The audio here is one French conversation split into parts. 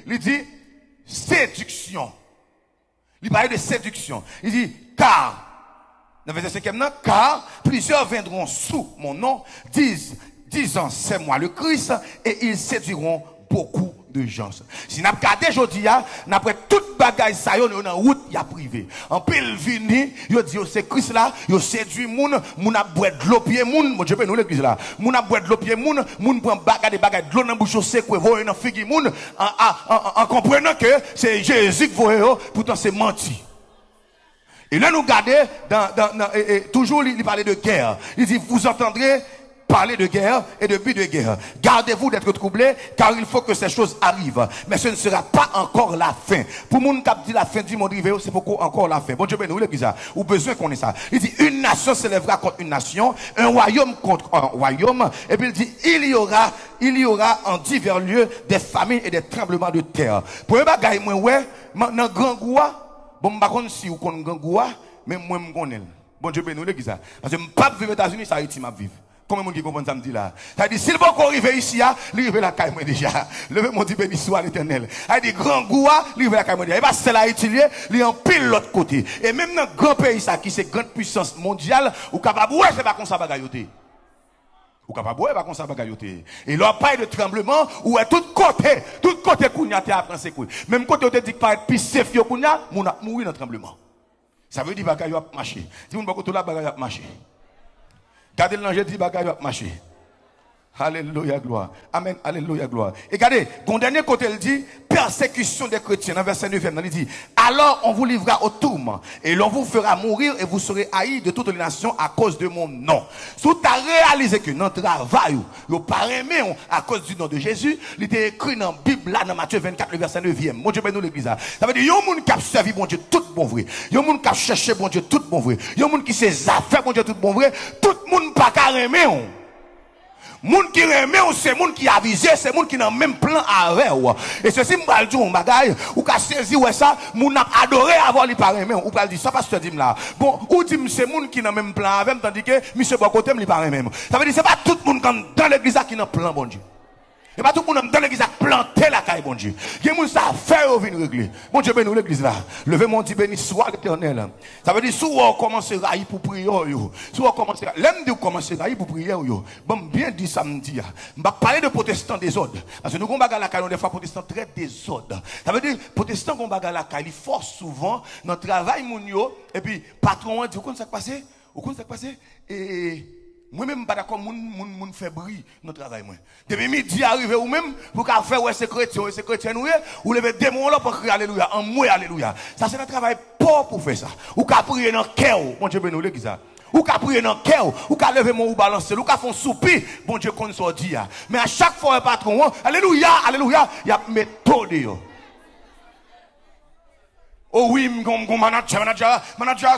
il dit séduction. Il parle de séduction. Il dit car, dans le verset 5e, car plusieurs viendront sous mon nom, disant c'est moi le Christ, et ils séduiront beaucoup de gens. Si nous regardons aujourd'hui, après toute bagaille, ça y est, en route, il y a privé. En pile vini, il dit c'est Christ là, il séduit moun, moun a boire de l'eau pied moun, mon Dieu, nous l'église là. Moun a boire de l'eau pied moun prend bagaille de l'eau dans bouche sec, voyer dans figue moun, en comprenant que c'est Jésus qui voit, pourtant c'est menti. Et là nous regardons toujours il parlait de guerre. Il dit vous entendrez parler de guerre et de but de guerre. Gardez-vous d'être troublés, car il faut que ces choses arrivent. Mais ce ne sera pas encore la fin. Pour moun qui dit la fin du monde arrivé, c'est pourquoi encore la fin. Bon Dieu, nous l'église, ou besoin qu'on ait ça. Il dit une nation s'élèvera contre une nation, un royaume contre un royaume. Et puis il dit il y aura en divers lieux des famines et des tremblements de terre. Pour un bagay moi ouais, dans grand goua, bon m'pa konn si ou konn grand goua, mais moi m'konnel. Bon Dieu, nous l'église. Parce que m'pa vivre aux États-Unis, ça Haïti m'a vivre. Combien de gens qui comprennent ça me dit là? Ça dit, s'il faut qu'on arrive ici, il arrive la caille moi déjà. Levez mon dit béni soit l'éternel. Il dit, grand goua, il arrive la caille moi déjà. Et pas c'est là utiliser, il en pile l'autre côté. Et même dans grand pays, ça, qui c'est grande puissance mondiale, ou capable, ouais, c'est pas comme ça bagayoté. Ou capable, ouais, pas comme ça bagayoté. Et là, pas de tremblement, ou à tout côté, kounya, te apprend c'est quoi. Même côté, on te dit que pas être plus safe, kounya, moun a mouru dans le tremblement. Ça veut dire, bagayo a marché. Si moun pas côté là, bagayo a marché. Regardez l'ange dit bagaille va marcher. Alléluia, gloire. Amen, alléluia, gloire. Et regardez, mon dernier côté, il dit, persécution des chrétiens, dans verset 9, il dit, alors on vous livrera au tourment, et l'on vous fera mourir, et vous serez haïs de toutes les nations à cause de mon nom. Si tu as réalisé que notre travail, vous pas aimé à cause du nom de Jésus, il était écrit dans la Bible, là, dans Matthieu 24, le verset 9. Mon Dieu, nous l'église. Ça veut dire, il y a un monde qui a servi bon Dieu, tout bon vrai. Il y a un monde qui a cherché bon Dieu, tout bon vrai. Il y a un monde qui s'est affaire bon Dieu, tout bon vrai. Tout le monde pas qu'à aimer. Moun qui remet c'est moun qui a visé, c'est moun qui n'a même plan avec ou. Et ceci m'pa le dire un bagaille ou ka saisi ouais ça, moun a adoré avoir li pa remet ou pas dire ça pasteur dit là. Bon, ou dit c'est moun qui n'a même plan avec tandis que monsieur bon côté li pa remet. Ça veut dire c'est pas tout le monde comme dans l'église qui n'a plan bon Dieu. Et pas tout le monde dans l'église a planté la caille bon Dieu. Il y a moun ça faire au venir régler. Bon Dieu béni l'église là. Levez mon dit béni soit l'Éternel. Ça veut dire si on commence à railler pour prier yo. Si on commence l'aime de commencer à railler pour prier yo. Bon bien dit samedi. On va parler de protestants désordre parce que nous on bagarre la caille des fois protestants très désordre. Ça veut dire protestants qu'on bagarre la caille, il force souvent dans travail moun yo et puis patron dit comment ça passé? Comment ça passé? Et moi-même, pas d'accord, moun fait bruit dans le travail. Depuis midi, arrivé ou même, pour qu'à faire, ouais, c'est chrétien, ou lever démon là pour crier alléluia, en moi, alléluia. Ça, c'est un travail pauvre pour faire ça. Ou qu'à prier dans le cœur, mon Dieu, béni, l'église. Ou qu'à prier dans le cœur, ou qu'à lever mon ou balancer, ou qu'à faire un soupir, bon Dieu, qu'on soit dit. Mais à chaque fois, un patron, alléluia, alléluia, il y a méthode. Oh oui, mon manager,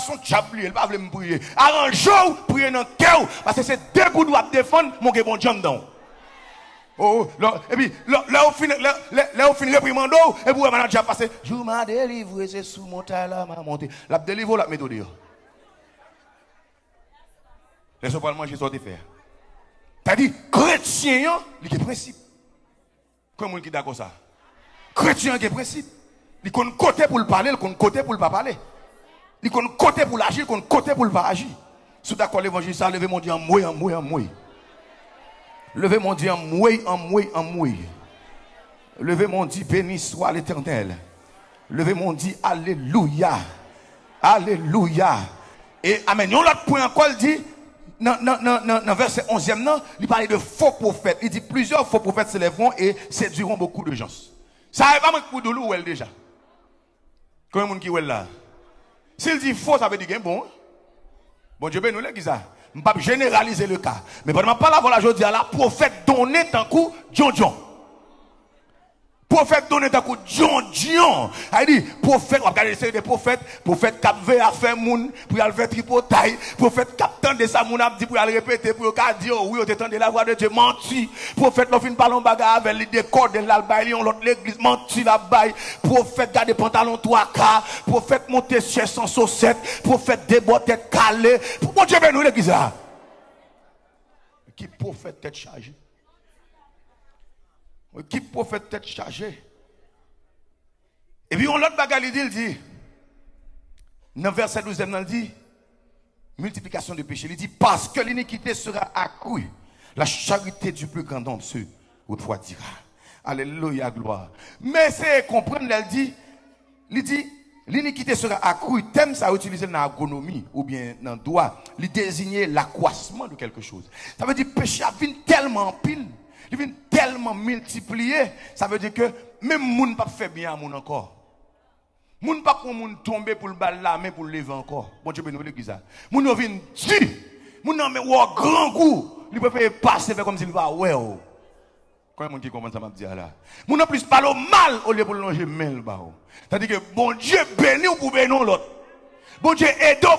son diable, il va pas me prier. Arrange-vous, prier dans le cœur, parce que c'est deux coups à défendre, mon bon Dieu dedans. Oh, et puis, là, on finit réprimando, et puis le manager passe, je m'ai délivré, c'est sous mon taille là, m'a monté. La délivré, la méthode. Laissez-moi pas le manger, ça te faire. C'est-à-dire, chrétien, il y a des principes. Comment on est d'accord ça? Chrétien, il y a des principes. Il y a un côté pour le parler, il y a un côté pour le pas parler. Il y a un côté pour l'agir, il y a un côté pour le pas agir. Si vous d'accord l'évangile, ça, levez mon Dieu en mouille, en mouille, en mouille. Levez mon Dieu en mouille, en mouille, en mouille. Levez mon Dieu, béni soit l'Éternel. Levez mon Dieu, alléluia. Alléluia. Et amen. Un autre point encore, il dit, dans verset 11e, il parlait de faux prophètes. Il dit plusieurs faux prophètes s'élèveront et séduiront beaucoup de gens. Ça n'est pas pour de l'eau déjà. Quand il y a qui est là. S'il dit faux, ça veut dire bon. Bon Dieu, nous l'église. Je ne vais pas généraliser le cas. Mais pendant que je parle la aujourd'hui, la prophète donné tant coup John. Prophète donné tant coup John. Il dit, prophète, on va regarder des prophètes qui veulent à faire moun, pour aller faire tripotaille, prophète qui attend de ça, moun a dit pour aller répéter, pour dire, oui, on t'attend de la voix de Dieu, menti. Prophète, l'on fin parler bagarre avec les décors de l'albaïli, on l'autre l'église, menti la baille. Prophète, garde pantalon 3K, prophète monter chaise sans saucette, prophète déboîte tête calée. Mon Dieu, nous l'église là. Qui prophète tête chargée? Qui prophète tête chargée? Et puis, on l'autre bagarre, il dit, dans verset 12, il dit, multiplication de péché. Il dit, parce que l'iniquité sera accrue, la charité du plus grand d'entre ceux refroidira. Alléluia, gloire. Mais c'est comprendre, il dit, l'iniquité sera accrue. Thème ça utilisé dans l'agronomie ou bien dans le droit. Il désigne l'accroissement de quelque chose. Ça veut dire que le péché vient tellement pile, il vient tellement multiplié. Ça veut dire que même les gens ne peuvent pas faire bien à moun encore. Les gens ne peuvent pas tomber pour le bal là, mais pour le lever encore. Bon Dieu, nous l'église. Les gens viennent tuer. Les gens viennent grand coup. Ils peuvent passer comme s'ils va ouais. Quand il y a qui commence à me dire là. Les gens plus parlent mal au lieu de longer mal. C'est-à-dire que bon Dieu bénit ou pour bénir l'autre. Bon Dieu aide